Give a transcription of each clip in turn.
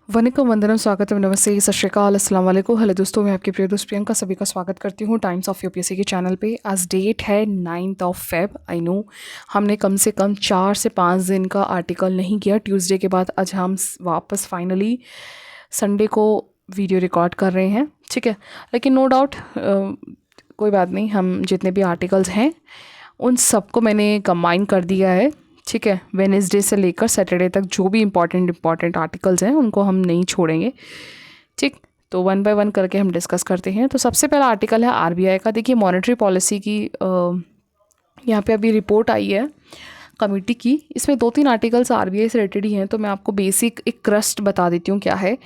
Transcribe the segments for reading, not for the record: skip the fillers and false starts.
वनिकम वंदनम स्वागतम नमस्ते सत श्री अकाल अस्सलाम वालेकुम। हेलो दोस्तों, मैं आपकी प्रिय दोस्त प्रियंका सभी का स्वागत करती हूँ टाइम्स ऑफ यूपीएससी के चैनल पे। आज डेट है 9 फेब। आई नो हमने कम से कम 4 से 5 दिन का आर्टिकल नहीं किया ट्यूसडे के बाद। आज हम वापस फाइनली संडे को वीडियो रिकॉर्ड कर रहे हैं, ठीक है। लेकिन नो डाउट कोई बात नहीं, हम जितने भी आर्टिकल्स हैं उन सबको मैंने कंबाइन कर दिया है, ठीक है। वेडनेसडे से लेकर सैटरडे तक जो भी इम्पॉर्टेंट आर्टिकल्स हैं उनको हम नहीं छोड़ेंगे, ठीक। तो वन बाय वन करके हम डिस्कस करते हैं। तो सबसे पहला आर्टिकल है आरबीआई का। देखिए मॉनेटरी पॉलिसी की यहाँ पे अभी रिपोर्ट आई है कमेटी की। इसमें 2-3 आर्टिकल्स आरबीआई से रिलेटेड ही हैं, तो मैं आपको बेसिक एक क्रस्ट बता देती हूँ क्या है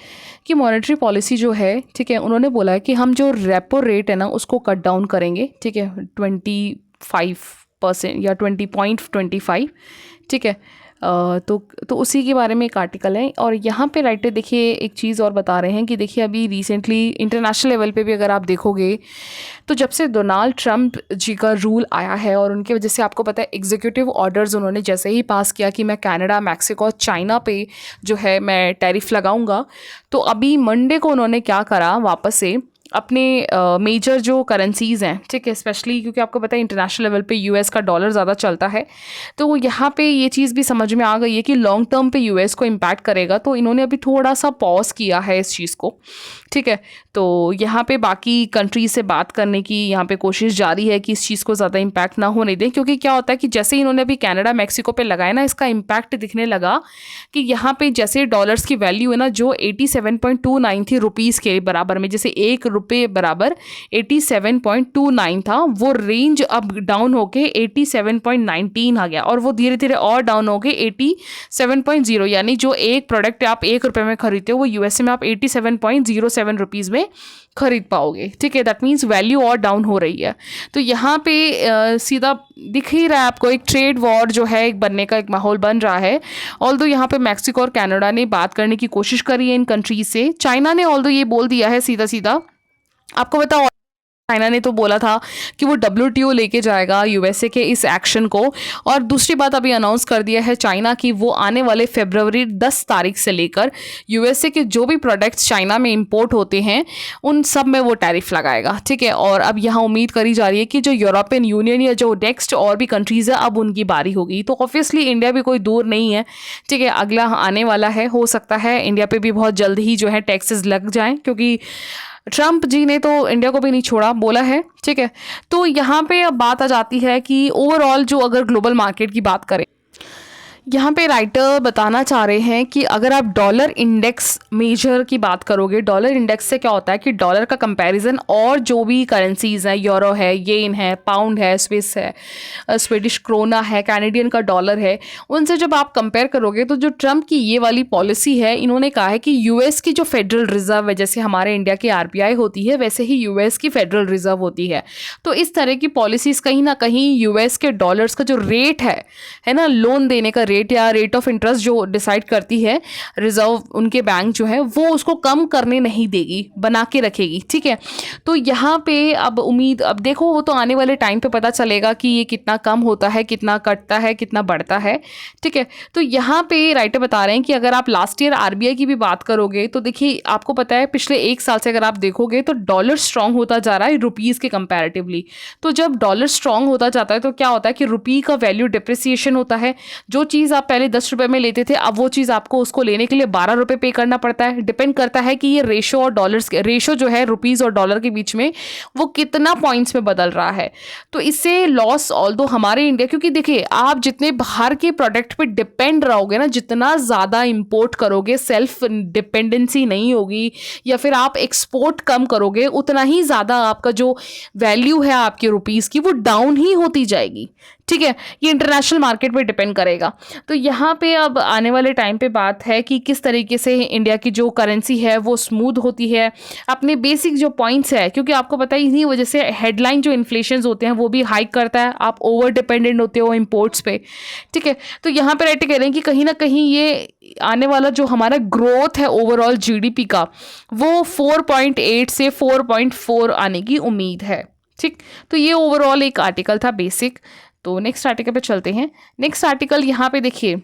कि मॉनेटरी पॉलिसी जो है, ठीक है, उन्होंने बोला है कि हम जो रेपो रेट है ना उसको कट डाउन करेंगे, ठीक है, 25% या 20.25, ठीक है। तो उसी के बारे में एक आर्टिकल है। और यहाँ पे राइटर देखिए एक चीज़ और बता रहे हैं कि देखिए अभी रिसेंटली इंटरनेशनल लेवल पे भी अगर आप देखोगे तो जब से डोनाल्ड ट्रंप जी का रूल आया है और उनके वजह से आपको पता है एग्जीक्यूटिव ऑर्डर्स उन्होंने जैसे ही पास किया कि मैं कनाडा, मैक्सिको और चाइना पे जो है मैं टैरिफ लगाऊंगा, तो अभी मंडे को उन्होंने क्या करा, वापस से अपने मेजर जो करेंसीज़ हैं, ठीक है, स्पेशली क्योंकि आपको पता है इंटरनेशनल लेवल पे यूएस का डॉलर ज़्यादा चलता है, तो यहाँ पे ये चीज़ भी समझ में आ गई है कि लॉन्ग टर्म पे यूएस को इम्पैक्ट करेगा। तो इन्होंने अभी थोड़ा सा पॉज किया है इस चीज़ को, ठीक है। तो यहाँ पे बाकी कंट्रीज से बात करने की यहाँ पे कोशिश जारी है कि इस चीज़ को ज़्यादा इम्पैक्ट ना होने दें, क्योंकि क्या होता है कि जैसे ही इन्होंने अभी कनाडा, मैक्सिको पे लगाया ना, इसका इम्पैक्ट दिखने लगा कि यहाँ पे जैसे डॉलर्स की वैल्यू है ना जो 87.29 थी रुपीज़ के बराबर में, जैसे ₹1 बराबर 87.29 था, वो रेंज अब डाउन होके 87.19 आ गया और वो धीरे धीरे और डाउन होके 87.0, यानी जो एक प्रोडक्ट आप ₹1 में खरीदते हो वो यूएसए में आप 87.07 रुपीज़ में खरीद पाओगे, ठीक है। दैट मीन्स वैल्यू और डाउन हो रही है। तो यहाँ पे सीधा दिख ही रहा है आपको एक ट्रेड वॉर जो है एक बनने का एक माहौल बन रहा है। ऑल्दो यहाँ पे मैक्सिको और कनाडा ने बात करने की कोशिश करी है इन कंट्रीज से। चाइना ने ऑल्दो ये बोल दिया है सीधा सीधा, आपको बताओ चाइना ने तो बोला था कि वो WTO लेके जाएगा यूएसए के इस एक्शन को। और दूसरी बात अभी अनाउंस कर दिया है चाइना की वो आने वाले फरवरी 10 तारीख से लेकर यूएसए के जो भी प्रोडक्ट्स चाइना में इंपोर्ट होते हैं उन सब में वो टैरिफ लगाएगा, ठीक है। और अब यहाँ उम्मीद करी जा रही है कि जो यूरोपियन यूनियन या जो नेक्स्ट और भी कंट्रीज़ है अब उनकी बारी होगी। तो ऑब्वियसली इंडिया भी कोई दूर नहीं है, ठीक है, अगला आने वाला है। हो सकता है इंडिया पे भी बहुत जल्द ही जो है टैक्सेस लग जाएं, क्योंकि ट्रंप जी ने तो इंडिया को भी नहीं छोड़ा बोला है, ठीक है। तो यहाँ पे अब बात आ जाती है कि ओवरऑल जो अगर ग्लोबल मार्केट की बात करें, यहाँ पे राइटर बताना चाह रहे हैं कि अगर आप डॉलर इंडेक्स मेजर की बात करोगे, डॉलर इंडेक्स से क्या होता है कि डॉलर का कंपैरिजन और जो भी करेंसीज हैं, यूरो है, येन है, पाउंड है, स्विस है, स्वीडिश क्रोना है, कैनेडियन का डॉलर है, उनसे जब आप कंपेयर करोगे तो जो ट्रंप की ये वाली पॉलिसी है, इन्होंने कहा है कि यूएस की जो फेडरल रिजर्व है, जैसे हमारे इंडिया की आरबीआई होती है वैसे ही यूएस की फेडरल रिजर्व होती है। तो इस तरह की पॉलिसीज कहीं ना कहीं यूएस के डॉलर्स का जो रेट है ना, लोन देने का रेट या रेट ऑफ इंटरेस्ट जो डिसाइड करती है रिजर्व उनके बैंक जो है, वो उसको कम करने नहीं देगी, बना के रखेगी, ठीक है। तो यहाँ पे अब उम्मीद, अब देखो वो तो आने वाले टाइम पे पता चलेगा कि ये कितना कम होता है, कितना कटता है, कितना बढ़ता है, ठीक है। तो यहाँ पे राइटर बता रहे हैं कि अगर आप लास्ट ईयर आरबीआई की भी बात करोगे तो देखिए आपको पता है पिछले 1 साल से अगर आप देखोगे तो डॉलर स्ट्रांग होता जा रहा है रुपीज़ के कंपैरेटिवली। तो जब डॉलर स्ट्रांग होता जाता है तो क्या होता है कि रुपी का वैल्यू डिप्रिसिएशन होता है। जो चीज़ आप पहले ₹10 में लेते थे अब वो चीज़ आपको उसको लेने के लिए ₹12 पे करना पड़ता है। डिपेंड करता है कि ये रेशो और डॉलर्स के रेशो जो है रुपीज़ और डॉलर के बीच में वो कितना पॉइंट्स में बदल रहा है। तो इससे लॉस ऑल्दो हमारे इंडिया, क्योंकि देखिए आप जितने बाहर के प्रोडक्ट पे डिपेंड रहोगे ना, जितना ज़्यादा इंपोर्ट करोगे, सेल्फ डिपेंडेंसी नहीं होगी या फिर आप एक्सपोर्ट कम करोगे, उतना ही ज़्यादा आपका जो वैल्यू है आपके रुपीज़ की वो डाउन ही होती जाएगी, ठीक है। ये इंटरनेशनल मार्केट पे डिपेंड करेगा। तो यहाँ पे अब आने वाले टाइम पे बात है कि किस तरीके से इंडिया की जो करेंसी है वो स्मूथ होती है, अपने बेसिक जो पॉइंट्स है, क्योंकि आपको पता ही इन्हीं वजह से हेडलाइन जो इन्फ्लेशन होते हैं वो भी हाइक करता है, आप ओवर डिपेंडेंट होते हो इम्पोर्ट्स पे, ठीक है। तो यहाँ पे राइट कह रहे हैं कि कहीं ना कहीं ये आने वाला जो हमारा ग्रोथ है ओवरऑल जीडीपी का वो 4.8 से 4.4 आने की उम्मीद है, ठीक। तो ये ओवरऑल एक आर्टिकल था बेसिक। तो नेक्स्ट आर्टिकल पे चलते हैं। नेक्स्ट आर्टिकल यहाँ पे देखिए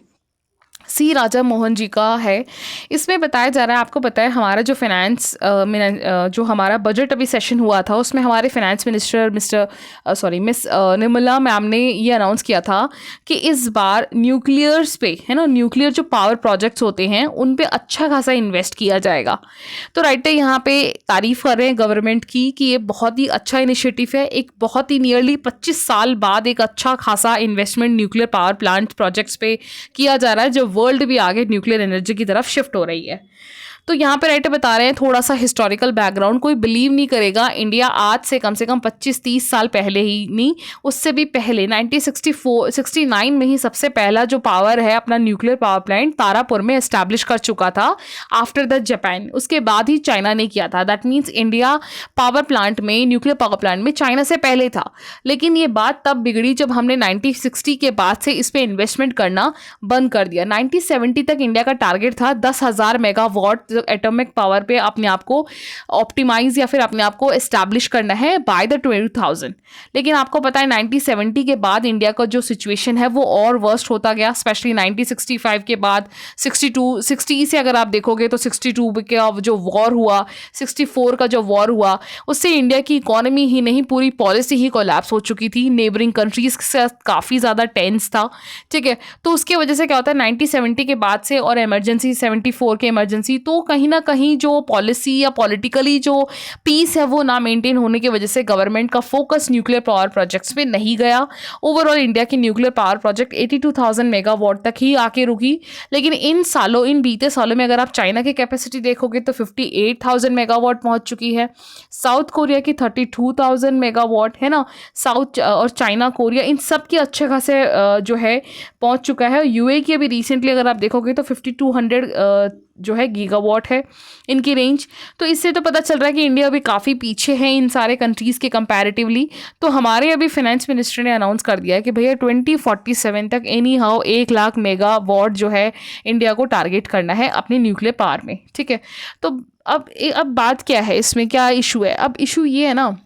सी राजा मोहन जी का है। इसमें बताया जा रहा है, आपको पता है हमारा जो फाइनेंस जो हमारा बजट अभी सेशन हुआ था उसमें हमारे finance minister miss Nirmala ma'am ने ये अनाउंस किया था कि इस बार न्यूक्लियर्स पे, है ना, न्यूक्लियर जो पावर प्रोजेक्ट्स होते हैं उन पे अच्छा खासा इन्वेस्ट किया जाएगा। तो राइट है, यहाँ पे तारीफ कर रहे हैं गवर्नमेंट की कि ये बहुत ही अच्छा इनिशिएटिव है। एक बहुत ही नियरली 25 साल बाद एक अच्छा खासा investment nuclear power plant projects पे किया जा रहा है, जो वर्ल्ड भी आगे न्यूक्लियर एनर्जी की तरफ शिफ्ट हो रही है। तो यहाँ पे राइटर बता रहे हैं थोड़ा सा हिस्टोरिकल बैकग्राउंड। कोई बिलीव नहीं करेगा, इंडिया आज से कम 25-30 साल पहले ही नहीं, उससे भी पहले 1969 में ही सबसे पहला जो पावर है अपना न्यूक्लियर पावर प्लांट तारापुर में एस्टैब्लिश कर चुका था आफ्टर द जापान। उसके बाद ही चाइना ने किया था। That means India power plant में, न्यूक्लियर पावर प्लांट में चाइना से पहले था। लेकिन ये बात तब बिगड़ी जब हमने 1960 के बाद से इस पर इन्वेस्टमेंट करना बंद कर दिया। 1970 तक इंडिया का टारगेट था 10,000 मेगावाट एटॉमिक पावर पे अपने आप को ऑप्टिमाइज या फिर अपने आप को एस्टैब्लिश करना है बाय द 2000। लेकिन आपको पता है 1970 के बाद इंडिया का जो सिचुएशन है वो और वर्स्ट होता गया, स्पेशली 1965 के बाद 60 से अगर आप देखोगे तो 62 का जो वॉर हुआ, 64 का जो वॉर हुआ, उससे इंडिया की इकोनॉमी ही नहीं पूरी पॉलिसी ही कोलैप्स हो चुकी थी। नेबरिंग कंट्रीज के साथ काफ़ी ज़्यादा टेंस था, ठीक है। तो उसकी वजह से क्या होता है 1970 के बाद से और इमरजेंसी 74 के इमरजेंसी, तो कहीं ना कहीं जो पॉलिसी या पॉलिटिकली जो पीस है वो ना मेंटेन होने की वजह से गवर्नमेंट का फोकस न्यूक्लियर पावर प्रोजेक्ट्स पे नहीं गया। ओवरऑल इंडिया की न्यूक्लियर पावर प्रोजेक्ट 82,000 मेगावाट तक ही आके रुकी। लेकिन इन बीते सालों में अगर आप चाइना की कैपेसिटी देखोगे तो 58,000 मेगावाट पहुंच चुकी है। साउथ कोरिया की 32,000 मेगावाट, है ना। साउथ और चाइना, कोरिया, इन सब के अच्छे खासे जो है पहुंच चुका है। यूए की अभी रिसेंटली अगर आप देखोगे तो 5200 जो है गीगावाट है इनकी रेंज। तो इससे तो पता चल रहा है कि इंडिया अभी काफ़ी पीछे है इन सारे कंट्रीज़ के कंपैरेटिवली। तो हमारे अभी फाइनेंस मिनिस्टर ने अनाउंस कर दिया है कि भैया 2047 तक एनी हाउ 1,00,000 मेगावाट जो है इंडिया को टारगेट करना है अपने न्यूक्लियर पावर में, ठीक है। तो अब बात क्या है, इसमें क्या इशू है? अब इशू ये है ना,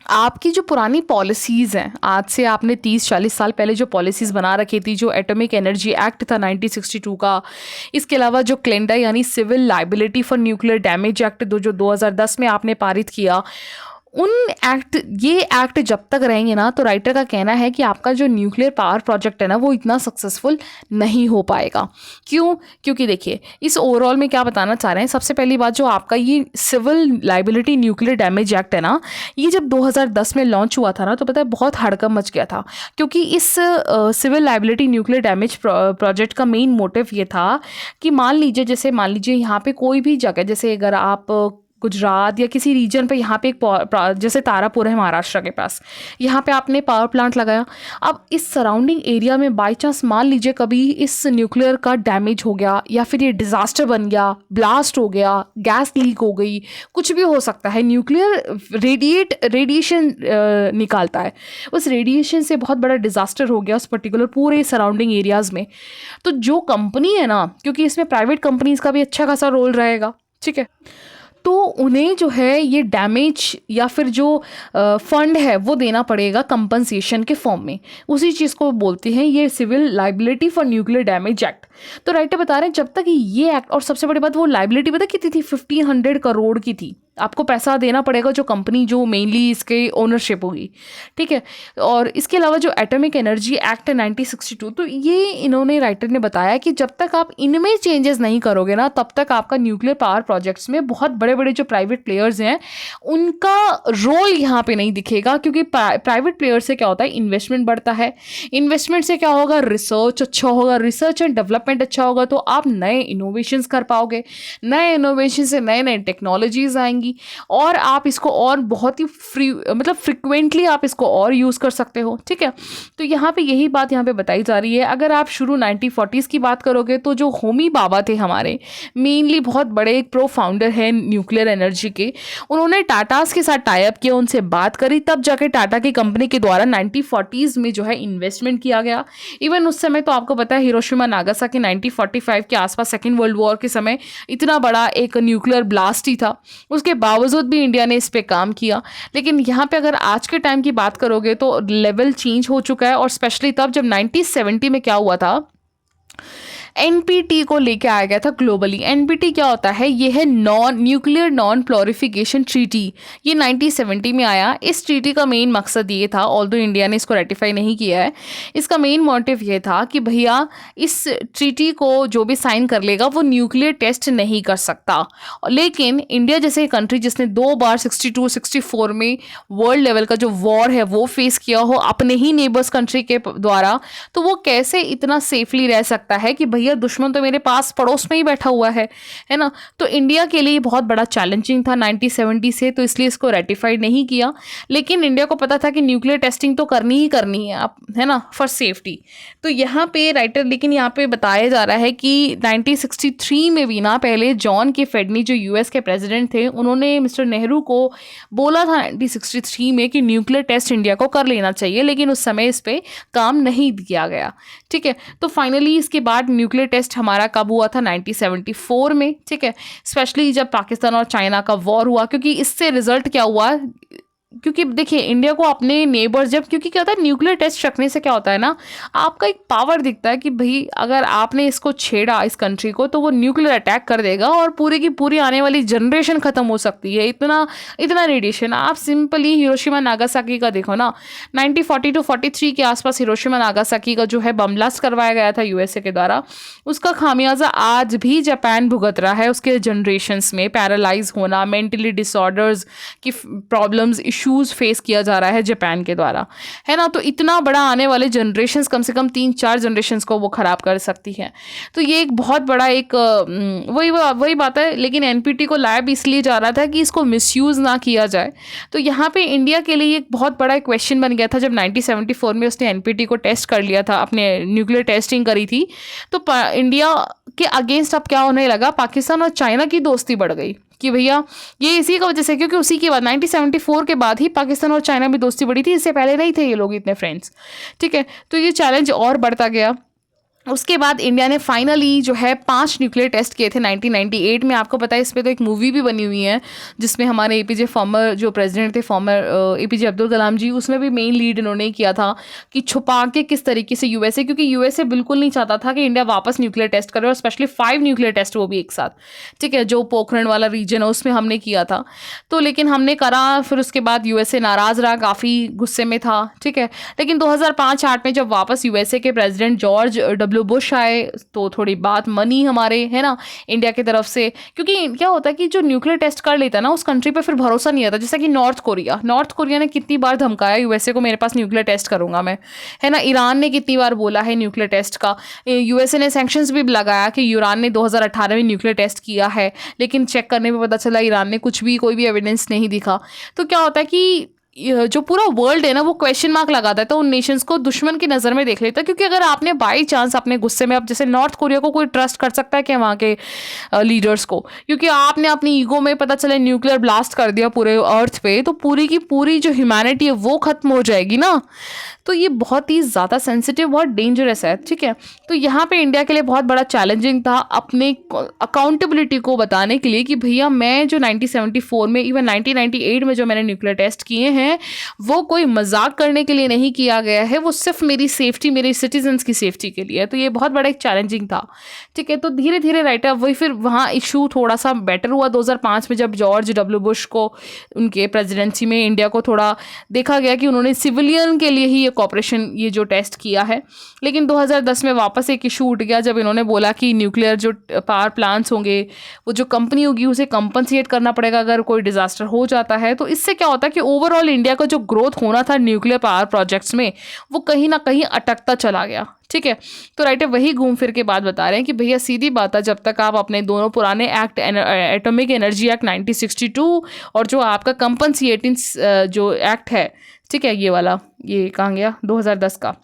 आपकी जो पुरानी पॉलिसीज़ हैं, आज से आपने 30-40 साल पहले जो पॉलिसीज़ बना रखी थी, जो एटॉमिक एनर्जी एक्ट था 1962 का, इसके अलावा जो क्लेंडा यानी civil liability for nuclear damage act जो 2010 में आपने पारित किया, ये एक्ट जब तक रहेंगे ना, तो राइटर का कहना है कि आपका जो न्यूक्लियर पावर प्रोजेक्ट है ना वो इतना सक्सेसफुल नहीं हो पाएगा। क्यों? क्योंकि देखिए इस ओवरऑल में क्या बताना चाह रहे हैं, सबसे पहली बात जो आपका ये civil liability nuclear damage act है ना, ये जब 2010 में लॉन्च हुआ था ना, तो पता है बहुत हड़कंप मच गया था। क्योंकि इस civil liability nuclear damage project का मेन मोटिव ये था कि मान लीजिए यहाँ पे कोई भी जगह, जैसे अगर आप गुजरात या किसी रीजन पे यहाँ पे जैसे तारापुर है महाराष्ट्र के पास, यहाँ पे आपने पावर प्लांट लगाया। अब इस सराउंडिंग एरिया में बाय चांस मान लीजिए कभी इस न्यूक्लियर का डैमेज हो गया या फिर ये डिज़ास्टर बन गया, ब्लास्ट हो गया, गैस लीक हो गई, कुछ भी हो सकता है। न्यूक्लियर रेडिएशन निकालता है, उस रेडिएशन से बहुत बड़ा डिज़ास्टर हो गया उस पर्टिकुलर पूरे सराउंडिंग एरियाज़ में, तो जो कंपनी है ना, क्योंकि इसमें प्राइवेट कंपनीज़ का भी अच्छा खासा रोल रहेगा, ठीक है, तो उन्हें जो है ये डैमेज या फिर जो फंड है वो देना पड़ेगा कंपनसेशन के फॉर्म में। उसी चीज़ को बोलते हैं ये civil liability for nuclear damage act. तो राइटर बता रहे हैं जब तक ये एक्ट, और सबसे बड़ी बात वो लाइबिलिटी पता कितनी थी, 1500 करोड़ की थी। आपको पैसा देना पड़ेगा जो कंपनी जो मेनली इसके ओनरशिप होगी, ठीक है। और इसके अलावा जो एटॉमिक एनर्जी एक्ट है 1962, तो ये इन्होंने राइटर ने बताया कि जब तक आप इनमें चेंजेस नहीं करोगे ना, तब तक आपका न्यूक्लियर पावर प्रोजेक्ट्स में बहुत बड़े बड़े जो प्राइवेट प्लेयर्स हैं उनका रोल यहाँ पे नहीं दिखेगा। क्योंकि प्राइवेट प्लेयर से क्या होता है, इन्वेस्टमेंट बढ़ता है। इन्वेस्टमेंट से क्या होगा, रिसर्च अच्छा होगा, रिसर्च एंड डेवलपमेंट अच्छा होगा, तो आप नए इनोवेशंस कर पाओगे। नए इनोवेशन से नए नए टेक्नोलॉजीज आएंगी और आप इसको और बहुत ही फ्रिक्वेंटली आप इसको और यूज़ कर सकते हो, ठीक है। तो यहाँ पे यही बात यहाँ पे बताई जा रही है। अगर आप शुरू 1940s की बात करोगे तो जो होमी बाबा थे हमारे, मेनली बहुत बड़े एक प्रो फाउंडर हैं न्यूक्लियर एनर्जी के, उन्होंने टाटास के साथ टाई अप किया, उनसे बात करी, तब जाके टाटा की कंपनी के द्वारा 1940s में जो है इन्वेस्टमेंट किया गया। इवन उस समय तो आपको पता है हिरोशिमा नागासाकी 1945 के आसपास सेकेंड वर्ल्ड वॉर के समय इतना बड़ा एक न्यूक्लियर ब्लास्ट ही था, उसके बावजूद भी इंडिया ने इस पे काम किया। लेकिन यहाँ पे अगर आज के टाइम की बात करोगे तो लेवल चेंज हो चुका है, और स्पेशली तब जब 1970 में क्या हुआ था, एनपीटी को लेके आया गया था ग्लोबली। एनपीटी क्या होता है? ये है नॉन न्यूक्लियर नॉन प्लोरिफिकेशन ट्रीटी। ये 1970 में आया। इस ट्रीटी का मेन मकसद ये था, ऑल्दो इंडिया ने इसको रेटिफाई नहीं किया है, इसका मेन मोटिव ये था कि भैया इस ट्रीटी को जो भी साइन कर लेगा वो न्यूक्लियर टेस्ट नहीं कर सकता। लेकिन इंडिया जैसे कंट्री जिसने 2 बार 62 64 में वर्ल्ड लेवल का जो वॉर है वो फेस किया हो अपने ही नेबर्स कंट्री के द्वारा, तो वो कैसे इतना सेफली रह सकता है कि भैया दुश्मन तो मेरे पास पड़ोस में ही बैठा हुआ है ना। तो इंडिया के लिए बहुत बड़ा चैलेंजिंग था 1970 से, तो इसलिए इसको रेटिफाइड नहीं किया। लेकिन इंडिया को पता था कि न्यूक्लियर टेस्टिंग तो करनी ही करनी है आप, है ना, फॉर सेफ्टी। तो यहाँ पे राइटर, लेकिन यहाँ पे बताया जा रहा है कि 1963 में भी ना, पहले जॉन के फेडनी जो यूएस के प्रेसिडेंट थे, उन्होंने मिस्टर नेहरू को बोला था 1963 में कि न्यूक्लियर टेस्ट इंडिया को कर लेना चाहिए, लेकिन उस समय इस पर काम नहीं किया गया। ठीक है, तो फाइनली इसके बाद न्यूक्लियर टेस्ट हमारा कब हुआ था? 1974 में। ठीक है, स्पेशली जब पाकिस्तान और चाइना का वॉर हुआ, क्योंकि इससे रिजल्ट क्या हुआ, क्योंकि देखिए इंडिया को अपने नेबर्स जब, क्योंकि क्या होता है न्यूक्लियर टेस्ट रखने से क्या होता है ना, आपका एक पावर दिखता है कि भाई अगर आपने इसको छेड़ा इस कंट्री को तो वो न्यूक्लियर अटैक कर देगा और पूरी की पूरी आने वाली जनरेशन खत्म हो सकती है। इतना इतना रेडिएशन। आप सिंपली हिरोशिमा नागासाकी का देखो ना, 1942-43 के आसपास हिरोशिमा नागासाकी का जो है बम ब्लास्ट करवाया गया था यूएसए के द्वारा, उसका खामियाजा आज भी जापान भुगत रहा है। उसके जनरेशन्स में पैरालाइज होना, मेंटली डिसऑर्डर्स की प्रॉब्लम्स, इश्यूज फेस किया जा रहा है जापान के द्वारा, है ना। तो इतना बड़ा आने वाले जनरेशन्स, कम से कम 3-4 जनरेशन्स को वो ख़राब कर सकती है। तो ये एक बहुत बड़ा एक वही बात है। लेकिन एनपीटी को लाया भी इसलिए जा रहा था कि इसको मिसयूज़ ना किया जाए। तो यहाँ पे इंडिया के लिए एक बहुत बड़ा क्वेश्चन बन गया था जब 1974 में उसने एनपीटी को टेस्ट कर लिया था, अपने न्यूक्लियर टेस्टिंग करी थी। तो इंडिया के अगेंस्ट अब क्या होने लगा, पाकिस्तान और चाइना की दोस्ती बढ़ गई कि भैया ये इसी का वजह से, क्योंकि उसी के बाद 1974 के बाद ही पाकिस्तान और चाइना में दोस्ती बढ़ी थी, इससे पहले नहीं थे ये लोग इतने फ्रेंड्स। ठीक है, तो ये चैलेंज और बढ़ता गया। उसके बाद इंडिया ने फाइनली जो है 5 न्यूक्लियर टेस्ट किए थे 1998 में। आपको पता है इस पर तो एक मूवी भी बनी हुई है जिसमें हमारे एपीजे फॉर्मर जो प्रेसिडेंट थे, फॉर्मर एपीजे अब्दुल कलाम जी, उसमें भी मेन लीड इन्होंने किया था कि छुपा के किस तरीके से यूएसए, क्योंकि यूएसए बिल्कुल नहीं चाहता था कि इंडिया वापस न्यूक्लियर टेस्ट करे, और स्पेशली 5 न्यूक्लियर टेस्ट वो भी एक साथ। ठीक है, जो पोखरण वाला रीजन है उसमें हमने किया था। तो लेकिन हमने करा, फिर उसके बाद यूएसए नाराज़ रहा, काफ़ी गुस्से में था। ठीक है, लेकिन 2005-8 में जब वापस यूएसए के प्रेसिडेंट जॉर्ज डब्ल्यू बुश आए तो थोड़ी बात मनी हमारे, है ना, इंडिया की तरफ से। क्योंकि क्या होता है कि जो न्यूक्लियर टेस्ट कर लेता है ना, उस कंट्री पे फिर भरोसा नहीं आता। जैसा कि नॉर्थ कोरिया ने कितनी बार धमकाया यूएसए को, मेरे पास न्यूक्लियर टेस्ट करूंगा मैं, है ना। ईरान ने कितनी बार बोला है न्यूक्लियर टेस्ट का। यूएसए ने सैंक्शंस भी लगाया कि ईरान ने 2018 में न्यूक्लियर टेस्ट किया है, लेकिन चेक करने में पता चला ईरान ने कोई भी एविडेंस नहीं दिखा। तो क्या होता है कि जो पूरा वर्ल्ड है ना वो क्वेश्चन मार्क लगाता है, तो उन नेशंस को दुश्मन की नज़र में देख लेता है। क्योंकि अगर आपने बाई चांस अपने गुस्से में, अब जैसे नॉर्थ कोरिया को कोई ट्रस्ट कर सकता है क्या वहाँ के लीडर्स को, क्योंकि आपने अपनी ईगो में पता चला न्यूक्लियर ब्लास्ट कर दिया पूरे अर्थ पे, तो पूरी की पूरी जो ह्यूमैनिटी है वो खत्म हो जाएगी ना। तो ये बहुत ही ज़्यादा सेंसिटिव, बहुत डेंजरस है। ठीक है, तो यहाँ पे इंडिया के लिए बहुत बड़ा चैलेंजिंग था अपने अकाउंटेबिलिटी को बताने के लिए कि भैया मैं जो 1974 में, इवन 1998 में जो मैंने न्यूक्लियर टेस्ट किए हैं, वो कोई मजाक करने के लिए नहीं किया गया है, वो सिर्फ मेरी सेफ्टी, मेरे सिटीजन्स की सेफ्टी के लिए है। तो ये बहुत बड़ा एक चैलेंजिंग था। ठीक है, तो धीरे धीरे राइटर वही फिर वहाँ इशू थोड़ा सा बेटर हुआ 2005 में, जब जॉर्ज डब्ल्यू बुश को उनके प्रेसिडेंसी में इंडिया को थोड़ा देखा गया कि उन्होंने सिविलियन के लिए ही ये कॉपरेशन, ये जो टेस्ट किया है। लेकिन 2010 में वापस एक इशू उठ गया जब इन्होंने बोला कि न्यूक्लियर जो पावर प्लांट्स होंगे, वो जो कंपनी होगी उसे कंपनसेट करना पड़ेगा अगर कोई डिजास्टर हो जाता है। तो इससे क्या होता है कि ओवरऑल इंडिया का जो ग्रोथ होना था न्यूक्लियर पावर प्रोजेक्ट्स में, वो कहीं ना कहीं अटकता चला गया। ठीक है, तो राइटर वही घूम फिर के बात बता रहे हैं कि भैया सीधी बात है, जब तक आप अपने दोनों पुराने एक्ट, एटॉमिक एनर्जी एक्ट 1962 और जो आपका कंपनसेटिंग जो एक्ट है, ठीक है, ये वाला, ये कहाँ गया, 2010 का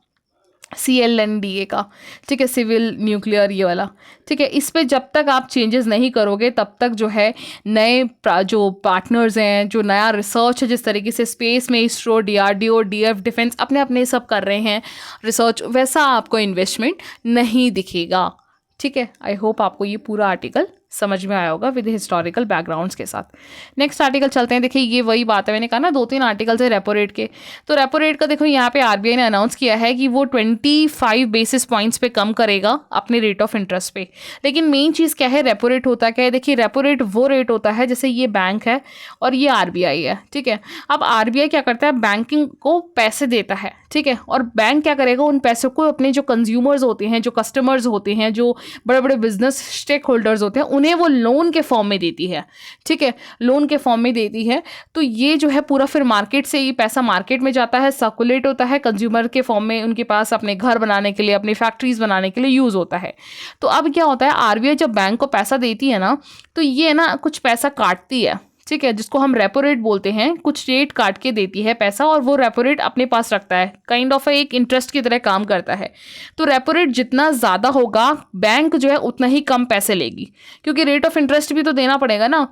CLNDA का, ठीक है, सिविल न्यूक्लियर ये वाला, ठीक है, इस पे जब तक आप चेंजेस नहीं करोगे तब तक जो है नए जो पार्टनर्स हैं, जो नया रिसर्च है, जिस तरीके से स्पेस में इसरो, DRDO, DF डिफेंस अपने अपने सब कर रहे हैं रिसर्च, वैसा आपको इन्वेस्टमेंट नहीं दिखेगा। ठीक है, आई होप आपको ये पूरा आर्टिकल समझ में आया होगा विद हिस्टोरिकल बैकग्राउंड्स के साथ। नेक्स्ट आर्टिकल चलते हैं। देखिए ये वही बात है, मैंने कहा ना 2-3 आर्टिकल्स है रेपो रेट के। तो रेपो रेट का देखो यहाँ पे आरबीआई ने अनाउंस किया है कि वो 25 बेसिस पॉइंट्स पे कम करेगा अपने रेट ऑफ इंटरेस्ट पे। लेकिन मेन चीज़ क्या है, रेपो रेट होता क्या है? देखिए रेपो रेट वो रेट होता है, जैसे ये बैंक है और ये आरबीआई है, ठीक है। अब आरबीआई क्या करता है, बैंकिंग को पैसे देता है, ठीक है, और बैंक क्या करेगा, उन पैसों को अपने जो कंज्यूमर्स होते हैं, जो कस्टमर्स होते हैं, जो बड़े बड़े बिजनेस स्टेक होल्डर्स होते हैं, उन्हें वो लोन के फॉर्म में देती है, ठीक है, लोन के फॉर्म में देती है। तो ये जो है पूरा फिर मार्केट से ये पैसा मार्केट में जाता है, सर्कुलेट होता है कंज्यूमर के फॉर्म में, उनके पास अपने घर बनाने के लिए, अपनी फैक्ट्रीज बनाने के लिए यूज़ होता है। तो अब क्या होता है, आरबीआई जब बैंक को पैसा देती है ना, तो ये ना कुछ पैसा काटती है, ठीक है, जिसको हम रेपो रेट बोलते हैं। कुछ रेट काट के देती है पैसा और वो रेपो रेट अपने पास रखता है, काइंड ऑफ एक इंटरेस्ट की तरह काम करता है। तो रेपो रेट जितना ज़्यादा होगा, बैंक जो है उतना ही कम पैसे लेगी, क्योंकि रेट ऑफ इंटरेस्ट भी तो देना पड़ेगा ना।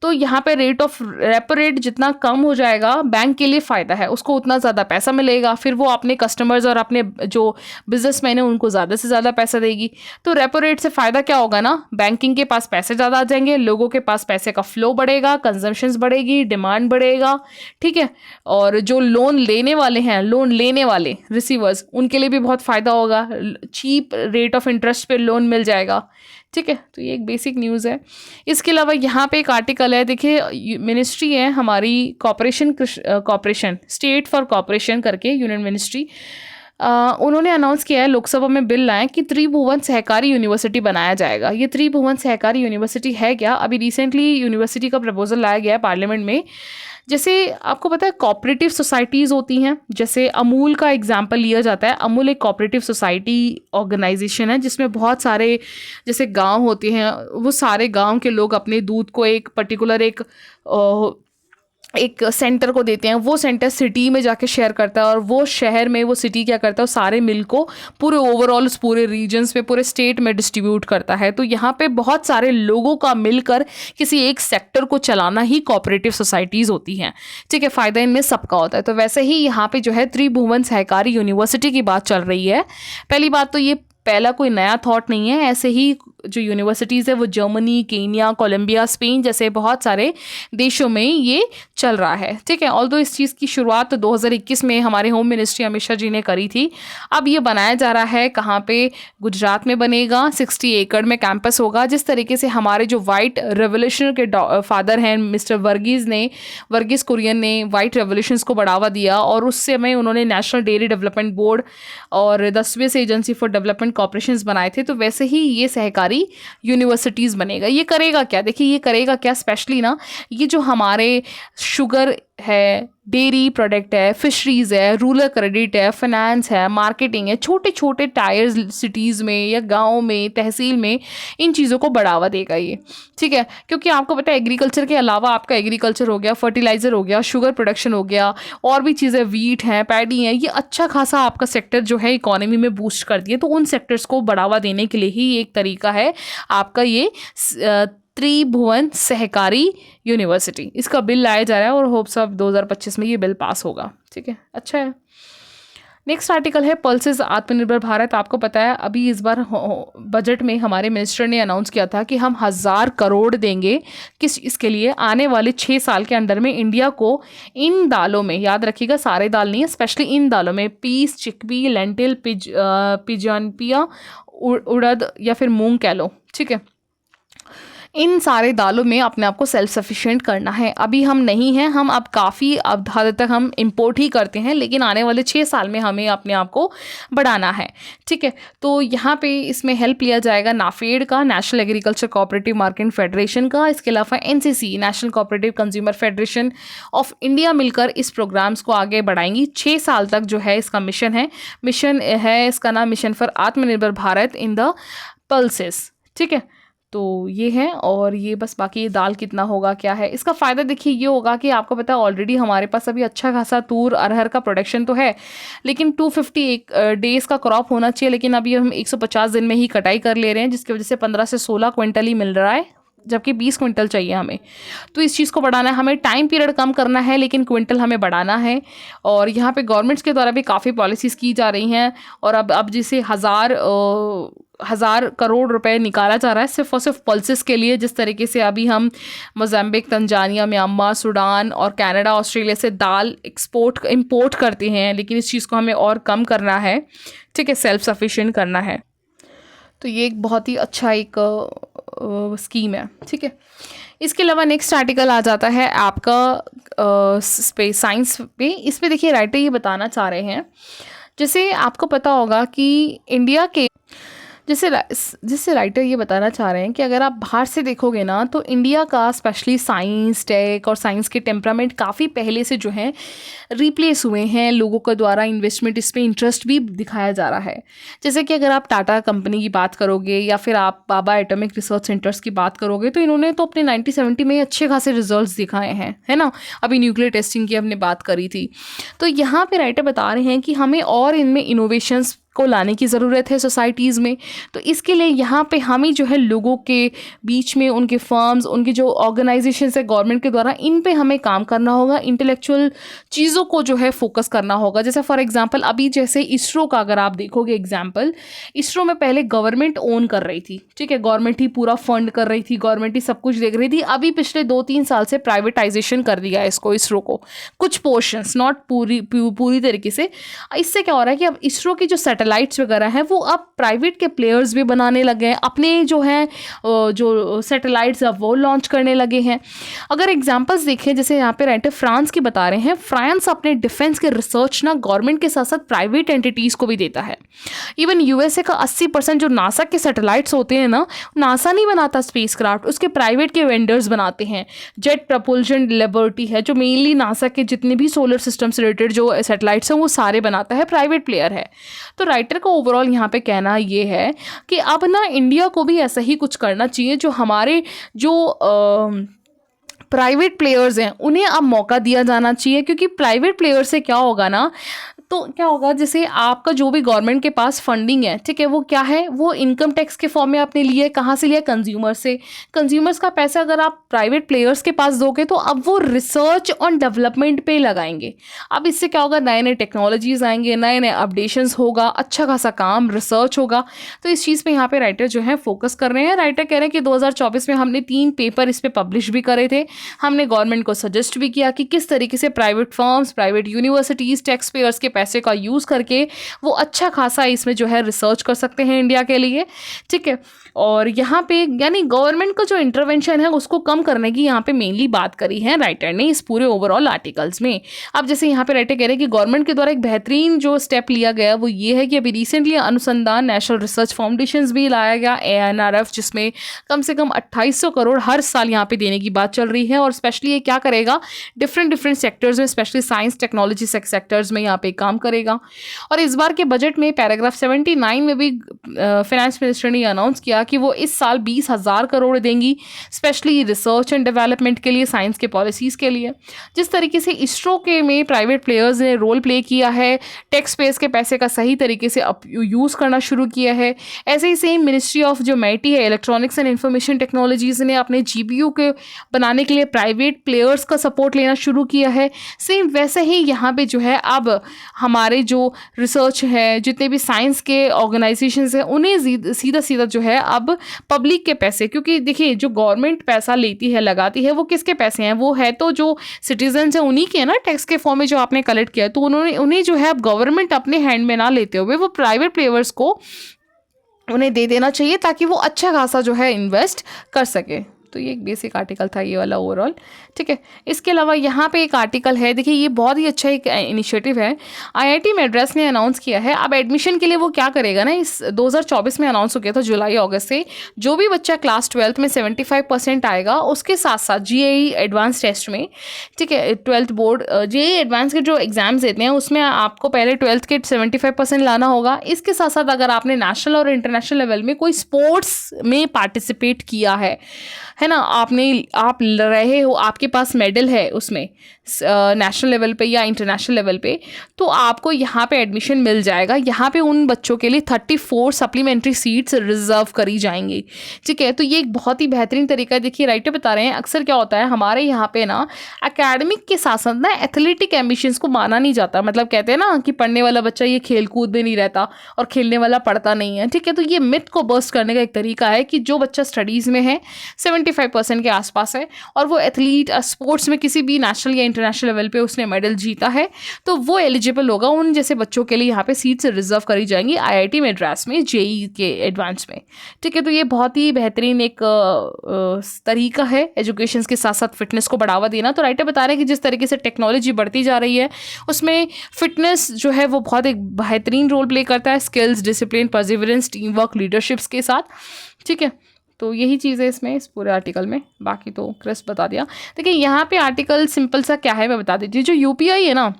तो यहाँ पे रेपो रेट जितना कम हो जाएगा, बैंक के लिए फ़ायदा है, उसको उतना ज़्यादा पैसा मिलेगा, फिर वो अपने कस्टमर्स और अपने जो बिजनेसमैन है उनको ज़्यादा से ज़्यादा पैसा देगी। तो रेपो रेट से फ़ायदा क्या होगा ना, बैंकिंग के पास पैसे ज़्यादा आ जाएंगे, लोगों के पास पैसे का फ्लो बढ़ेगा, कंजम्पशंस बढ़ेगी, डिमांड बढ़ेगा, ठीक है। और जो लोन लेने वाले हैं, लोन लेने वाले रिसीवर्स, उनके लिए भी बहुत फ़ायदा होगा, चीप रेट ऑफ इंटरेस्ट पे लोन मिल जाएगा, ठीक है। तो ये एक बेसिक न्यूज़ है। इसके अलावा यहाँ पे एक आर्टिकल है, देखिए मिनिस्ट्री है हमारी कॉपरेशन स्टेट फॉर कॉपरेशन करके, यूनियन मिनिस्ट्री, उन्होंने अनाउंस किया है, लोकसभा में बिल लाए कि त्रिभुवन सहकारी यूनिवर्सिटी बनाया जाएगा। ये त्रिभुवन सहकारी यूनिवर्सिटी है क्या? अभी रिसेंटली यूनिवर्सिटी का प्रपोजल लाया गया है पार्लियामेंट में। जैसे आपको पता है कोऑपरेटिव सोसाइटीज़ होती हैं, जैसे अमूल का एग्जांपल लिया जाता है। अमूल एक कोऑपरेटिव सोसाइटी ऑर्गेनाइजेशन है जिसमें बहुत सारे जैसे गांव होते हैं, वो सारे गांव के लोग अपने दूध को एक पर्टिकुलर एक सेंटर को देते हैं, वो सेंटर सिटी में जाके शेयर करता है, और वो शहर में वो सिटी क्या करता है, वो सारे मिल को पूरे ओवरऑल पूरे रीजन्स में, पूरे स्टेट में डिस्ट्रीब्यूट करता है। तो यहाँ पे बहुत सारे लोगों का मिलकर किसी एक सेक्टर को चलाना ही कोऑपरेटिव सोसाइटीज़ होती हैं, ठीक है। फ़ायदा इनमें सबका होता है। तो वैसे ही यहाँ पे जो है त्रिभुवन सहकारी यूनिवर्सिटी की बात चल रही है। पहली बात तो ये पहला कोई नया थॉट नहीं है, ऐसे ही जो यूनिवर्सिटीज़ है वो जर्मनी, केन्या, कोलंबिया, स्पेन जैसे बहुत सारे देशों में ये चल रहा है, ठीक है। ऑल्दो इस चीज़ की शुरुआत 2021 में हमारे होम मिनिस्ट्री अमित शाह जी ने करी थी। अब ये बनाया जा रहा है कहाँ पे? गुजरात में बनेगा, 60 एकड़ में कैंपस होगा। जिस तरीके से हमारे जो वाइट रेवोल्यूशन के फादर हैं मिस्टर वर्गीस कुरियन ने वाइट रेवोल्यूशंस को बढ़ावा दिया, और उस समय उन्होंने नेशनल डेयरी डेवलपमेंट बोर्ड और the Swiss agency for development corporations बनाए थे। तो वैसे ही ये सहकारी यूनिवर्सिटीज़ बनेगा। ये करेगा क्या? देखिए ये करेगा क्या, स्पेशली ना ये जो हमारे शुगर है, डेयरी प्रोडक्ट है, फिशरीज़ है, रूरल क्रेडिट है, फाइनेंस है, मार्केटिंग है, छोटे छोटे टायर्स सिटीज़ में या गाँव में, तहसील में, इन चीज़ों को बढ़ावा देगा ये, ठीक है। क्योंकि आपको पता है एग्रीकल्चर के अलावा आपका एग्रीकल्चर हो गया, फर्टिलाइज़र हो गया, शुगर प्रोडक्शन हो गया, और भी चीज़ें, वीट हैं, पैडी हैं, ये अच्छा खासा आपका सेक्टर जो है इकोनॉमी में बूस्ट कर दिए। तो उन सेक्टर्स को बढ़ावा देने के लिए ही एक तरीका है आपका ये त्रिभुवन सहकारी यूनिवर्सिटी। इसका बिल लाया जा रहा है और होप्स ऑफ 2025 में ये बिल पास होगा, ठीक है, अच्छा है। नेक्स्ट आर्टिकल है पल्सेस आत्मनिर्भर भारत। आपको पता है अभी इस बार बजट में हमारे मिनिस्टर ने अनाउंस किया था कि हम 1000 करोड़ देंगे किस इसके लिए, आने वाले 6 साल के अंदर में इंडिया को इन दालों में, याद रखिएगा सारे दाल नहीं है, स्पेशली इन दालों में, पीस, चिकपी, लेंटिल, पिजनपिया, उड़द या फिर मूंग कह लो, ठीक है, इन सारे दालों में अपने आप को सेल्फ सफिशिएंट करना है। अभी हम नहीं हैं, हम अब काफ़ी अब हद तक हम इंपोर्ट ही करते हैं, लेकिन आने वाले 6 साल में हमें अपने आप को बढ़ाना है, ठीक है। तो यहाँ पे इसमें हेल्प लिया जाएगा नाफेड का, national agriculture cooperative market federation का, इसके अलावा NCC, national cooperative consumer federation of India मिलकर इस प्रोग्राम्स को आगे बढ़ाएंगी। 6 साल तक जो है इसका मिशन है इसका नाम मिशन फॉर आत्मनिर्भर भारत इन द पल्सेस, ठीक है। तो ये है, और ये बस बाकी ये दाल कितना होगा क्या है इसका फ़ायदा देखिए ये होगा कि आपको पता है ऑलरेडी हमारे पास अभी अच्छा खासा तूर अरहर का प्रोडक्शन तो है, लेकिन 250 डेज़ का क्रॉप होना चाहिए, लेकिन अभी हम 150 दिन में ही कटाई कर ले रहे हैं, जिसकी वजह से 15 से 16 क्विंटल ही मिल रहा है जबकि 20 क्विंटल चाहिए हमें। तो इस चीज़ को बढ़ाना है, हमें टाइम पीरियड कम करना है लेकिन क्विंटल हमें बढ़ाना है। और यहाँ पे गवर्नमेंट्स के द्वारा भी काफ़ी पॉलिसीज़ की जा रही हैं। और अब जैसे हज़ार करोड़ रुपए निकाला जा रहा है सिर्फ और सिर्फ पल्सेस के लिए। जिस तरीके से अभी हम मोज़ाम्बिक, तंजानिया, म्यांमार, सूडान और कनाडा, ऑस्ट्रेलिया से दाल इंपोर्ट करते हैं, लेकिन इस चीज़ को हमें और कम करना है, ठीक है, सेल्फ सफिशिएंट करना है। तो ये एक बहुत ही अच्छा एक स्कीम है, ठीक है। इसके अलावा नेक्स्ट आर्टिकल आ जाता है आपका स्पेस साइंस पे। इस पे देखिए राइटर ये बताना चाह रहे हैं, जैसे आपको पता होगा कि इंडिया के जिससे राइटर ये बताना चाह रहे हैं कि अगर आप बाहर से देखोगे ना तो इंडिया का स्पेशली साइंस, टेक और साइंस के टेम्परामेंट काफ़ी पहले से जो है रिप्लेस हुए हैं। लोगों के द्वारा इन्वेस्टमेंट, इस पे इंटरेस्ट भी दिखाया जा रहा है। जैसे कि अगर आप टाटा कंपनी की बात करोगे या फिर आप बाबा एटॉमिक रिसर्च सेंटर्स की बात करोगे तो इन्होंने तो अपने 1970 में अच्छे खासे रिजल्ट्स दिखाए हैं, है ना। अभी न्यूक्लियर टेस्टिंग की हमने बात करी थी। तो यहाँ पे राइटर बता रहे हैं कि हमें और इनमें इनोवेशंस को लाने की ज़रूरत है सोसाइटीज़ में। तो इसके लिए यहाँ पे हमें जो है लोगों के बीच में, उनके फर्म्स, उनके जो ऑर्गेनाइजेशंस है गवर्नमेंट के द्वारा, इन पे हमें काम करना होगा। इंटेलेक्चुअल चीज़ों को जो है फोकस करना होगा। जैसे फॉर एग्जांपल अभी जैसे इसरो का अगर आप देखोगे एग्जांपल, इसरो में पहले गवर्नमेंट ओन कर रही थी, ठीक है, गवर्नमेंट ही पूरा फंड कर रही थी, गवर्नमेंट ही सब कुछ देख रही थी। अभी पिछले 2-3 साल से प्राइवेटाइजेशन कर दिया है इसरो को, कुछ पोर्शंस, नॉट पूरी तरीके से। इससे क्या हो रहा है कि अब इसरो की जो सैटेलाइट्स वगैरह हैं वो अब प्राइवेट के प्लेयर्स भी बनाने लगे हैं, अपने जो हैं जो सैटेलाइट्स अब वो लॉन्च करने लगे हैं। अगर एग्जांपल्स देखें, जैसे यहाँ पे राइटर फ्रांस की बता रहे हैं, फ्रांस अपने डिफेंस के रिसर्च ना गवर्नमेंट के साथ साथ प्राइवेट एंटिटीज़ को भी देता है। इवन यूएसए का 80% जो नासा के सैटेलाइट्स होते हैं ना, नासा नहीं बनाता स्पेसक्राफ्ट, उसके प्राइवेट के वेंडर्स बनाते हैं। जेट प्रपोल्शन लिबर्टी है जो मेनली नासा के जितने भी सोलर सिस्टम से रिलेटेड जो सैटेलाइट्स हैं वो सारे बनाता है, प्राइवेट प्लेयर है। तो राइटर का ओवरऑल यहाँ पे कहना ये है कि अब ना इंडिया को भी ऐसा ही कुछ करना चाहिए, जो हमारे जो प्राइवेट प्लेयर्स हैं उन्हें अब मौका दिया जाना चाहिए। क्योंकि प्राइवेट प्लेयर से क्या होगा ना, तो क्या होगा, जैसे आपका जो भी गवर्नमेंट के पास फंडिंग है, ठीक है, वो क्या है, वो इनकम टैक्स के फॉर्म में आपने लिए, कहाँ से लिया, कंज्यूमर से। कंज्यूमर्स का पैसा अगर आप प्राइवेट प्लेयर्स के पास दोगे तो अब वो रिसर्च ऑन डेवलपमेंट पे लगाएंगे। अब इससे क्या होगा, नए नए टेक्नोलॉजीज आएंगे, नए नए अपडेशंस होगा, अच्छा खासा काम रिसर्च होगा। तो इस चीज़ पे यहाँ पे राइटर जो है फोकस कर रहे हैं। राइटर कह रहे हैं कि 2024 में हमने 3 पेपर इस पर पब्लिश भी करे थे। हमने गवर्नमेंट को सजेस्ट भी किया कि किस तरीके से private firms, private universities, tax payers के पैसे का यूज़ करके वो अच्छा खासा इसमें जो है रिसर्च कर सकते हैं इंडिया के लिए, ठीक है। और यहाँ पे यानी गवर्नमेंट का जो इंटरवेंशन है उसको कम करने की यहाँ पे मेनली बात करी है राइटर ने इस पूरे ओवरऑल आर्टिकल्स में। अब जैसे यहाँ पे राइटर कह रहे हैं कि गवर्नमेंट के द्वारा एक बेहतरीन जो स्टेप लिया गया वो ये है कि अभी रिसेंटली अनुसंधान नेशनल रिसर्च फाउंडेशन भी लाया गया, ANRF, जिसमें कम से कम 2800 करोड़ हर साल यहाँ पे देने की बात चल रही है। और स्पेशली ये क्या करेगा, डिफरेंट सेक्टर्स में, स्पेशली साइंस टेक्नोलॉजी सेक्टर्स में यहाँ पे काम करेगा। और इस बार के बजट में पैराग्राफ 79 में भी फाइनेंस मिनिस्टर ने अनाउंस किया कि वो इस साल 20,000 करोड़ देंगी स्पेशली रिसर्च एंड डेवलपमेंट के लिए, साइंस के पॉलिसीज़ के लिए। जिस तरीके से इसरो के में प्राइवेट प्लेयर्स ने रोल प्ले किया है, टैक्स पेयर्स के पैसे का सही तरीके से यूज़ करना शुरू किया है, ऐसे ही सेम मिनिस्ट्री ऑफ जो मैटी है, इलेक्ट्रॉनिक्स एंड इंफॉर्मेशन टेक्नोलॉजीज़ ने अपने GPU के बनाने के लिए प्राइवेट प्लेयर्स का सपोर्ट लेना शुरू किया है। सेम वैसे ही यहाँ पे जो है अब हमारे जो रिसर्च है, जितने भी साइंस के ऑर्गेनाइजेशंस हैं, उन्हें सीधा जो है अब पब्लिक के पैसे, क्योंकि देखिए जो गवर्नमेंट पैसा लेती है, लगाती है, वो किसके पैसे हैं, वो है तो जो सिटीजन्स हैं उन्हीं के, ना, टैक्स के फॉर्म में जो आपने कलेक्ट किया है। तो उन्हें जो है अब गवर्नमेंट अपने हैंड में ना लेते हुए वो प्राइवेट प्लेयर्स को उन्हें दे देना चाहिए ताकि वो अच्छा खासा जो है इन्वेस्ट कर सके। तो ये एक बेसिक आर्टिकल था ये वाला ओवरऑल, ठीक है। इसके अलावा यहाँ पे एक आर्टिकल है, देखिए ये बहुत ही अच्छा एक इनिशिएटिव है, IIT मद्रास ने अनाउंस किया है। अब एडमिशन के लिए वो क्या करेगा ना, इस 2024 में अनाउंस हो गया था जुलाई अगस्त से, जो भी बच्चा क्लास 12th में 75% आएगा उसके साथ साथ JEE एडवांस टेस्ट में, ठीक है, 12th बोर्ड JEE एडवांस के जो एग्जाम्स देते हैं उसमें आपको पहले 12th के 75% लाना होगा। इसके साथ साथ अगर आपने नेशनल और इंटरनेशनल लेवल में कोई स्पोर्ट्स में पार्टिसिपेट किया है ना, आप रहे हो, आपके पास मेडल है उसमें, नेशनल लेवल पे या इंटरनेशनल लेवल पे, तो आपको यहाँ पे एडमिशन मिल जाएगा। यहाँ पे उन बच्चों के लिए 34 सप्लीमेंट्री सीट्स रिजर्व करी जाएंगी, ठीक है। तो ये एक बहुत ही बेहतरीन तरीका है। देखिए राइटर बता रहे हैं अक्सर क्या होता है हमारे यहाँ पे ना, एकेडमिक के साथ साथ ना एथलेटिक एम्बिशंस को माना नहीं जाता। मतलब कहते हैं ना कि पढ़ने वाला बच्चा ये खेल कूद में नहीं रहता और खेलने वाला पढ़ता नहीं है, ठीक है। तो ये मिथ को बर्स्ट करने का एक तरीका है कि जो बच्चा स्टडीज़ में है 75% के आसपास है और वो एथलीट स्पोर्ट्स में किसी भी नेशनल या इंटरनेशनल लेवल पे उसने मेडल जीता है, तो वो एलिजिबल होगा। उन जैसे बच्चों के लिए यहाँ पे सीट्स रिजर्व करी जाएंगी IIT मद्रास में जेई के एडवांस में, ठीक है। तो ये बहुत ही बेहतरीन एक तरीका है एजुकेशन के साथ साथ फिटनेस को बढ़ावा देना। तो राइटर बता रहे हैं कि जिस तरीके से टेक्नोलॉजी बढ़ती जा रही है उसमें फिटनेस जो है वो बहुत एक बेहतरीन रोल प्ले करता है, skills, discipline, perseverance, team work, leaderships के साथ, ठीक है। तो यही चीज़ है इसमें, इस पूरे आर्टिकल में। बाकी तो क्रिस बता दिया। देखिए यहाँ पे आर्टिकल सिंपल सा क्या है मैं बता देती हूँ। जो UPI है ना,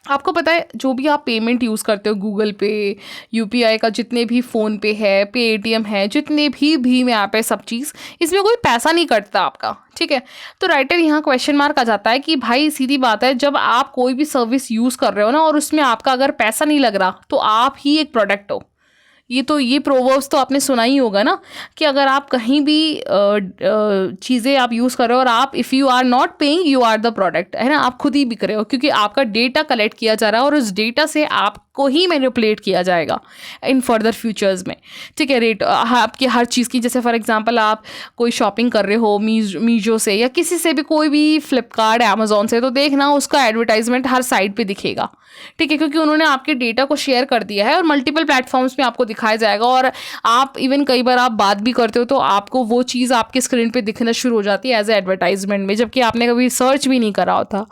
आपको पता है जो भी आप पेमेंट यूज़ करते हो, गूगल पे, UPI का जितने भी फ़ोन पे है, पेटीएम है, जितने भी भीम ऐप है, सब चीज़, इसमें कोई पैसा नहीं कटता आपका, ठीक है। तो राइटर यहाँ क्वेश्चन मार्क आ जाता है कि भाई सीधी बात है, जब आप कोई भी सर्विस यूज़ कर रहे हो ना और उसमें आपका अगर पैसा नहीं लग रहा तो आप ही एक प्रोडक्ट हो। ये प्रोवर्ब्स तो आपने सुना ही होगा ना कि अगर आप कहीं भी चीज़ें आप यूज़ कर रहे हो और आप if you are not paying you are the product, है ना, आप खुद ही बिक रहे हो, क्योंकि आपका डेटा कलेक्ट किया जा रहा है और उस डेटा से आपको ही मैनिपुलेट किया जाएगा इन फर्दर फ्यूचर्स में, ठीक है। रेट आपकी हर चीज़ की, जैसे फॉर एग्जांपल आप कोई शॉपिंग कर रहे हो मीजो से या किसी से भी, कोई भी फ्लिपकार्ट, अमेजोन से, तो देखना उसका एडवर्टाइजमेंट हर साइड पे दिखेगा, ठीक है, क्योंकि उन्होंने आपके डेटा को शेयर कर दिया है और मल्टीपल प्लेटफॉर्म्स में आपको दिखाया जाएगा। और आप इवन कई बार आप बात भी करते हो तो आपको वो चीज़ आपके स्क्रीन पे दिखना शुरू हो जाती है एज ए एडवर्टाइजमेंट में, जबकि आपने कभी सर्च भी नहीं करा होता,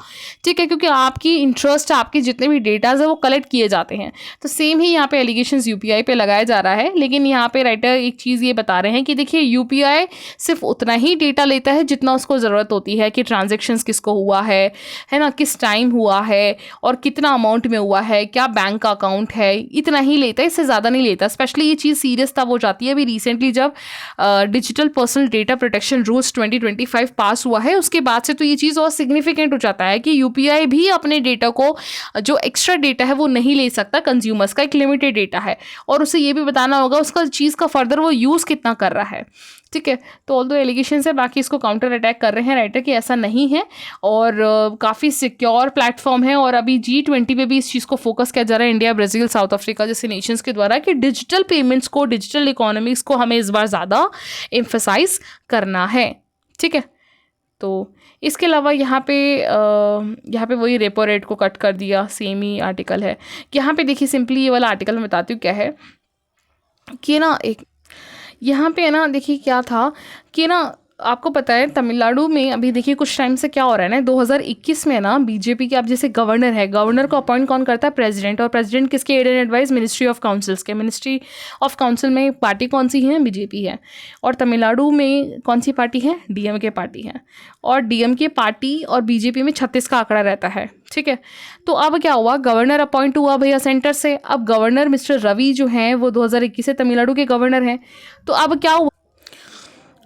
ठीक है, क्योंकि आपकी इंटरेस्ट, आपके जितने भी डेटाज है वो कलेक्ट किए जाते हैं। तो सेम ही यहाँ पे एलिगेशंस UPI पे लगाया जा रहा है। लेकिन यहाँ पे राइटर एक चीज़ ये बता रहे हैं कि देखिए UPI सिर्फ उतना ही डेटा लेता है जितना उसको ज़रूरत होती है, कि ट्रांजेक्शन्स किसको हुआ है ना, किस टाइम हुआ है और कितना अमाउंट में हुआ है, क्या बैंक का अकाउंट है, इतना ही लेता है, इससे ज़्यादा नहीं लेता। स्पेशली ये चीज़ सीरियस तब हो जाती है अभी रिसेंटली जब digital personal data protection rules 2025 पास हुआ है, उसके बाद से तो ये चीज़ और सिग्निफिकेंट हो जाता है कि UPI भी अपने डेटा को, जो एक्स्ट्रा डेटा है वो नहीं ले सकता, कंज्यूमर्स का एक लिमिटेड डेटा है और उसे ये भी बताना होगा उसका चीज़ का फर्दर वो यूज़ कितना कर रहा है, ठीक है। तो ऑल दो एलिगेशन है, बाकी इसको काउंटर अटैक कर रहे हैं राइटर कि ऐसा नहीं है और काफ़ी सिक्योर प्लेटफॉर्म है। और अभी G20 पे भी इस चीज़ को फोकस किया जा रहा है, इंडिया, ब्राज़ील, साउथ अफ्रीका जैसे नेशंस के द्वारा, कि डिजिटल पेमेंट्स को, डिजिटल इकोनॉमिक्स को हमें इस बार ज़्यादा एम्फसाइज करना है, ठीक है। तो इसके अलावा यहाँ पे वही रेपो रेट को कट कर दिया, सेम ही आर्टिकल है। यहाँ पे देखिए सिंपली ये वाला आर्टिकल मैं बताती हूँ क्या है कि ना, एक यहाँ पे है ना, देखिए क्या था कि ना, आपको पता है तमिलनाडु में अभी देखिए कुछ टाइम से क्या हो रहा है ना, 2021 में ना बीजेपी के, आप जैसे गवर्नर है, गवर्नर को अपॉइंट कौन करता है? प्रेसिडेंट। और प्रेसिडेंट किसके aid and advice? Ministry of councils के। मिनिस्ट्री ऑफ काउंसिल में पार्टी कौन सी है? बीजेपी है। और तमिलनाडु में कौन सी पार्टी है? DMK पार्टी है। और DMK पार्टी और बीजेपी में 36 का आंकड़ा रहता है, ठीक है। तो अब क्या हुआ, गवर्नर अपॉइंट हुआ भैया सेंटर से। अब गवर्नर मिस्टर रवि जो हैं वो 2021 से तमिलनाडु के गवर्नर हैं। तो अब क्या हुआ,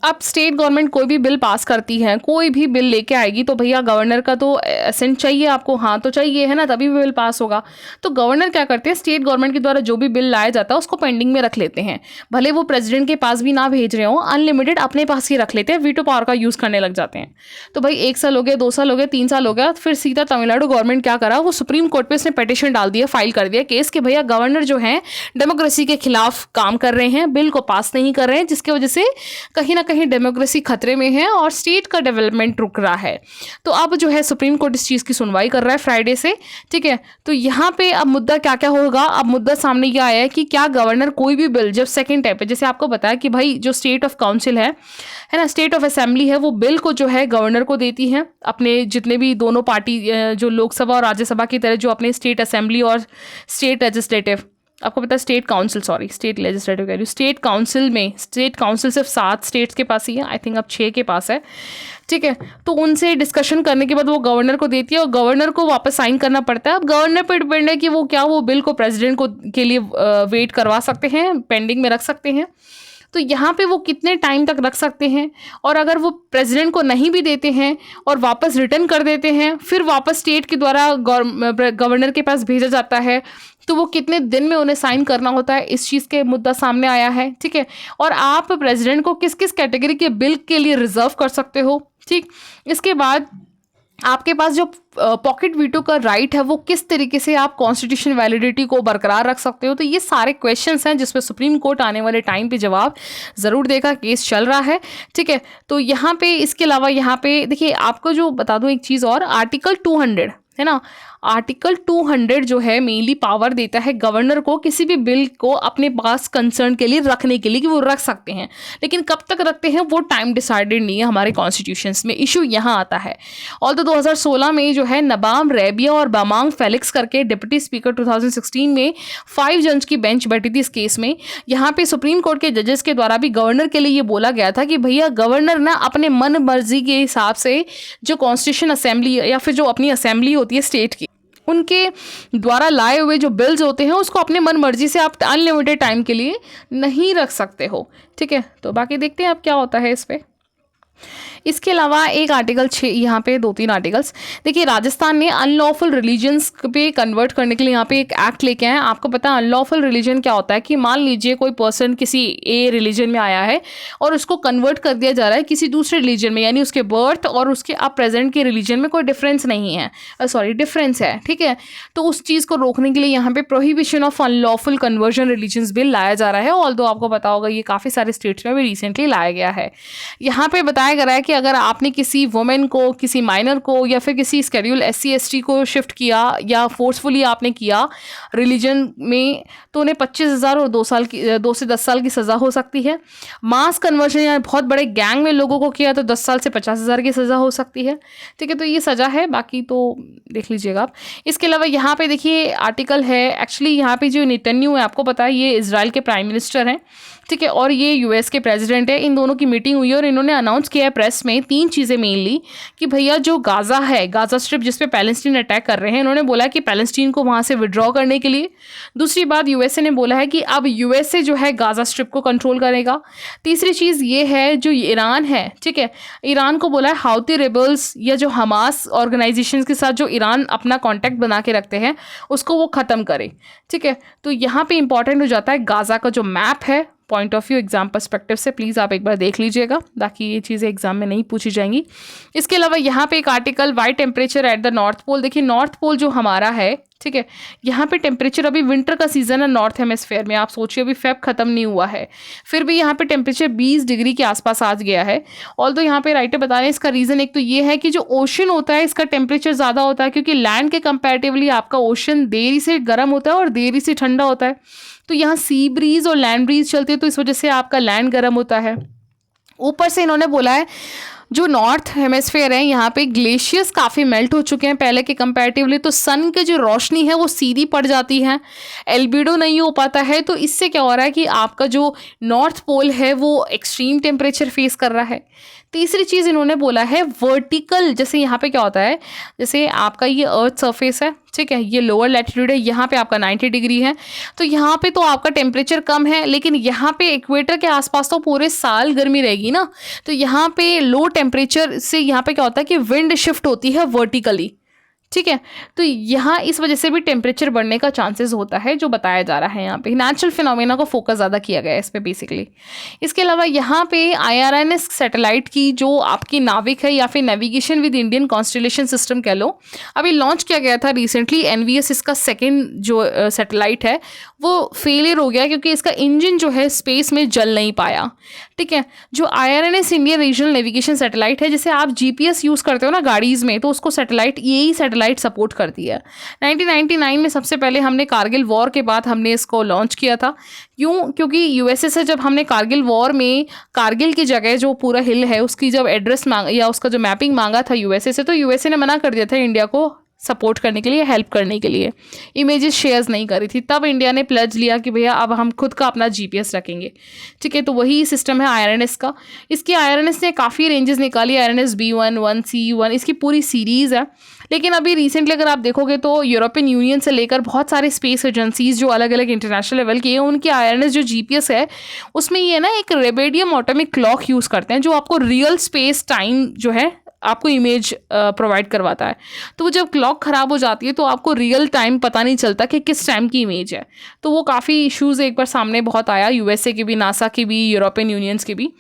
अब स्टेट गवर्नमेंट कोई भी बिल पास करती है, कोई भी बिल लेके आएगी तो भैया गवर्नर का तो असेंट चाहिए आपको, हाँ तो चाहिए, है ना, तभी बिल पास होगा। तो गवर्नर क्या करते हैं, स्टेट गवर्नमेंट के द्वारा जो भी बिल लाया जाता है उसको पेंडिंग में रख लेते हैं, भले वो प्रेसिडेंट के पास भी ना भेज रहे हो, अनलिमिटेड अपने पास ही रख लेते हैं, वीटो पावर का यूज़ करने लग जाते हैं। तो भाई 1 साल हो गया, 2 साल हो गया, 3 साल हो गया, फिर सीधा तमिलनाडु गवर्नमेंट क्या करा, वो सुप्रीम कोर्ट पर उसने पिटीशन डाल दिया, फाइल कर दिया केस कि भैया गवर्नर जो है डेमोक्रेसी के खिलाफ काम कर रहे हैं, बिल को पास नहीं कर रहे हैं, जिसकी वजह से कहीं ना कहीं डेमोक्रेसी खतरे में है और स्टेट का डेवलपमेंट रुक रहा है। तो अब जो है सुप्रीम कोर्ट इस चीज़ की सुनवाई कर रहा है फ्राइडे से, ठीक है। तो यहाँ पे अब मुद्दा क्या क्या होगा, अब मुद्दा सामने क्या आया है कि क्या गवर्नर कोई भी बिल जब सेकंड टाइप पे, जैसे आपको बताया कि भाई जो स्टेट ऑफ काउंसिल है ना, स्टेट ऑफ असेंबली है, वो बिल को जो है गवर्नर को देती है, अपने जितने भी दोनों पार्टी जो लोकसभा और राज्यसभा की तरह जो अपने स्टेट असेंबली और स्टेट लेजिस्लेटिव, आपको पता है state council, sorry state legislative कह रही हूँ, स्टेट काउंसिल में, स्टेट काउंसिल सिर्फ 7 स्टेट्स के पास ही है, आई थिंक अब 6 के पास है, ठीक है। तो उनसे डिस्कशन करने के बाद वो गवर्नर को देती है और गवर्नर को वापस साइन करना पड़ता है। अब गवर्नर पर डिपेंड है कि वो क्या वो बिल को प्रेसिडेंट को के लिए वेट करवा सकते हैं, पेंडिंग में रख सकते हैं। तो यहाँ पे वो कितने टाइम तक रख सकते हैं, और अगर वो प्रेसिडेंट को नहीं भी देते हैं और वापस रिटर्न कर देते हैं, फिर वापस स्टेट के द्वारा गवर्नर के पास भेजा जाता है, तो वो कितने दिन में उन्हें साइन करना होता है, इस चीज़ के मुद्दा सामने आया है। ठीक है, और आप प्रेसिडेंट को किस किस कैटेगरी के बिल के लिए रिजर्व कर सकते हो। ठीक, इसके बाद आपके पास जो पॉकेट वीटो का राइट है वो किस तरीके से आप कॉन्स्टिट्यूशन वैलिडिटी को बरकरार रख सकते हो। तो ये सारे क्वेश्चंस हैं जिस पे सुप्रीम कोर्ट आने वाले टाइम पे जवाब ज़रूर देगा। केस चल रहा है। ठीक है, तो यहाँ पे इसके अलावा यहाँ पे देखिए आपको जो बता दूँ एक चीज़ और, आर्टिकल 200 है ना, आर्टिकल 200 जो है मेनली पावर देता है गवर्नर को किसी भी बिल को अपने पास कंसर्न के लिए रखने के लिए, कि वो रख सकते हैं, लेकिन कब तक रखते हैं वो टाइम डिसाइडेड नहीं है हमारे कॉन्स्टिट्यूशंस में। इशू यहाँ आता है। और तो 2016 में जो है नबाम रेबिया और बामांग फेलिक्स करके डिप्टी स्पीकर 2016 में 5 जज की बेंच बैठी थी इस केस में। यहाँ पे सुप्रीम कोर्ट के जजेस के द्वारा भी गवर्नर के लिए ये बोला गया था कि भैया गवर्नर ना अपने मन मर्जी के हिसाब से जो कॉन्स्टिट्यूशन असेंबली या फिर जो अपनी असेंबली होती है स्टेट की, उनके द्वारा लाए हुए जो बिल्स होते हैं उसको अपने मन मर्जी से आप अनलिमिटेड टाइम के लिए नहीं रख सकते हो। ठीक है, तो बाकी देखते हैं अब क्या होता है इस पे। इसके अलावा एक आर्टिकल 6, यहाँ पे 2-3 आर्टिकल्स देखिए, राजस्थान ने अनलॉफुल रिलीजन्स पे कन्वर्ट करने के लिए यहाँ पे एक एक्ट लेके आए हैं। आपको पता है अनलॉफुल रिलीजन क्या होता है, कि मान लीजिए कोई पर्सन किसी ए रिलीजन में आया है और उसको कन्वर्ट कर दिया जा रहा है किसी दूसरे रिलीजन में, यानी उसके बर्थ और उसके अब प्रेजेंट के रिलीजन में कोई डिफरेंस नहीं है, डिफरेंस है। ठीक है, तो उस चीज़ को रोकने के लिए यहाँ पे prohibition of unlawful conversion religions bill लाया जा रहा है। ऑल्दो आपको पता होगा ये काफ़ी सारे स्टेट्स में भी रिसेंटली लाया गया है। यहाँ पे बताया गया है कि अगर आपने किसी वुमेन को, किसी माइनर को या फिर किसी स्केड्यूल SC ST को शिफ्ट किया या फोर्सफुली आपने किया रिलीजन में, तो उन्हें 25,000 और 2 से 10 साल की सज़ा हो सकती है। मास कन्वर्जन या बहुत बड़े गैंग में लोगों को किया तो 10 साल से 50,000 की सज़ा हो सकती है। ठीक है, तो ये सज़ा है, बाकी तो देख लीजिएगा आप। इसके अलावा यहाँ पे देखिए आर्टिकल है, एक्चुअली यहाँ पे जो नेतन्याहू है आपको पता है ये इजराइल के प्राइम मिनिस्टर हैं। ठीक है, और ये US के प्रेसिडेंट है। इन दोनों की मीटिंग हुई और इन्होंने अनाउंस किया है प्रेस में 3 चीज़ें मेनली, कि भैया जो गाज़ा है, गाज़ा स्ट्रिप जिस पे पैलेस्टीन अटैक कर रहे हैं, इन्होंने बोला कि पैलेस्टीन को वहाँ से विड्रॉ करने के लिए। दूसरी बात USA ने बोला है कि अब USA जो है गाज़ा स्ट्रिप को कंट्रोल करेगा। तीसरी चीज़ ये है जो ईरान है, ठीक है, ईरान को बोला है हाउती रिबल्स या जो हमास ऑर्गेनाइजेशन के साथ जो ईरान अपना कॉन्टैक्ट बना के रखते हैं उसको वो ख़त्म करे। ठीक है, तो यहाँ पे इंपॉर्टेंट हो जाता है गाज़ा का जो मैप है, point of view exam perspective से प्लीज़ आप एक बार देख लीजिएगा, बाकी ये चीज़ें एग्जाम में नहीं पूछी जाएंगी। इसके अलावा यहाँ पे एक article why temperature at the north pole. देखिए नॉर्थ पोल जो हमारा है, ठीक है, यहाँ पे टेम्परेचर, अभी विंटर का सीज़न है नॉर्थ हेमिस्फेयर में, आप सोचिए अभी फेब ख़त्म नहीं हुआ है, फिर भी यहाँ पे टेम्परेचर 20 डिग्री के आसपास आ गया है। ऑल्दो यहाँ पे राइटर बता रहे हैं इसका रीज़न एक तो ये है कि जो ओशन होता है इसका टेम्परेचर ज़्यादा होता है, क्योंकि लैंड के कंपैरेटिवली आपका ओशन देरी से गर्म होता है और देरी से ठंडा होता है। तो यहाँ सी ब्रीज और लैंड ब्रीज चलती है, तो इस वजह से आपका लैंड गर्म होता है। ऊपर से इन्होंने बोला है जो नॉर्थ हेमिस्फेयर है यहाँ पे ग्लेशियर्स काफ़ी मेल्ट हो चुके हैं पहले के कंपैरेटिवली, तो सन की जो रोशनी है वो सीधी पड़ जाती है, एल्बिडो नहीं हो पाता है। तो इससे क्या हो रहा है कि आपका जो नॉर्थ पोल है वो एक्सट्रीम टेम्परेचर फेस कर रहा है। तीसरी चीज़ इन्होंने बोला है वर्टिकल, जैसे यहाँ पे क्या होता है, जैसे आपका ये अर्थ सरफेस है, ठीक है, ये लोअर लैटिट्यूड है, यहाँ पे आपका 90 डिग्री है, तो यहाँ पे तो आपका टेम्परेचर कम है, लेकिन यहाँ पे इक्वेटर के आसपास तो पूरे साल गर्मी रहेगी ना। तो यहाँ पे लो टेम्परेचर से यहाँ पे क्या होता है कि विंड शिफ्ट होती है वर्टिकली, ठीक है, तो यहाँ इस वजह से भी टेम्परेचर बढ़ने का चांसेस होता है, जो बताया जा रहा है। यहाँ पे नेचुरल फिनोमेना को फोकस ज़्यादा किया गया है इस पे बेसिकली। इसके अलावा यहाँ पे IRNS सैटेलाइट की जो आपकी नाविक है या फिर navigation with Indian constellation system कह लो, अभी लॉन्च किया गया था रिसेंटली NVS, इसका सेकेंड जो सैटेलाइट है वो फेलियर हो गया क्योंकि इसका इंजन जो है स्पेस में जल नहीं पाया। ठीक है, जो IRNS Indian regional navigation satellite है, जैसे आप GPS यूज़ करते हो ना गाड़ीज़ में, तो उसको सैटेलाइट यही सैटेलाइट सपोर्ट करती है। 1999 में सबसे पहले हमने कारगिल वॉर के बाद हमने इसको लॉन्च किया था। क्यों? क्योंकि USA से जब हमने कारगिल वॉर में कारगिल की जगह जो पूरा हिल है उसकी जब एड्रेस मांगा या उसका जो मैपिंग मांगा था USA से, तो USA ने मना कर दिया था इंडिया को सपोर्ट करने के लिए, हेल्प करने के लिए, इमेजेस शेयर्स नहीं करी थी। तब इंडिया ने प्लेज लिया कि भैया अब हम खुद का अपना जीपीएस रखेंगे, ठीक है। तो वही सिस्टम है आईआरएनएस का। इसकी आईआरएनएस ने काफ़ी रेंजेस निकाली, आईआरएनएस B1, 1C1, इसकी पूरी सीरीज़ है। लेकिन अभी रिसेंटली अगर आप देखोगे तो यूरोपियन यूनियन से लेकर बहुत सारे स्पेस एजेंसीज जो अलग अलग इंटरनेशनल लेवल की है, उनकी आईआरएनएस जो जीपीएस है उसमें ये ना एक रेबेडियम ऑटोमिक क्लॉक यूज़ करते हैं, जो आपको रियल स्पेस टाइम जो है आपको इमेज प्रोवाइड करवाता है। तो वो जब क्लॉक ख़राब हो जाती है तो आपको रियल टाइम पता नहीं चलता कि किस टाइम की इमेज है। तो वो काफ़ी इश्यूज़ एक बार सामने बहुत आया, यूएसए के भी, नासा के भी, यूरोपियन यूनियंस के भी।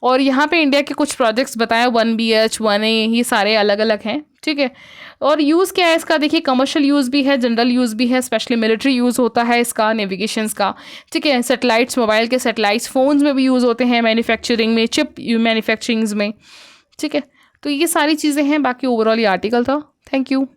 और यहाँ पे इंडिया के कुछ प्रोजेक्ट्स बताए, 1BH 1A, ये सारे अलग अलग हैं, ठीक है। और यूज़ क्या है इसका, देखिए कमर्शियल यूज़ भी है, जनरल यूज़ भी है, स्पेशली मिलिट्री यूज़ होता है इसका, नेविगेशंस का, ठीक है। सैटेलाइट्स, मोबाइल के सैटेलाइट्स, फ़ोन्स में भी यूज़ होते हैं, मैन्युफैक्चरिंग में, चिप मैन्युफैक्चरिंग्स में, ठीक है। तो ये सारी चीज़ें हैं, बाकी ओवरऑल ये आर्टिकल था। Thank you.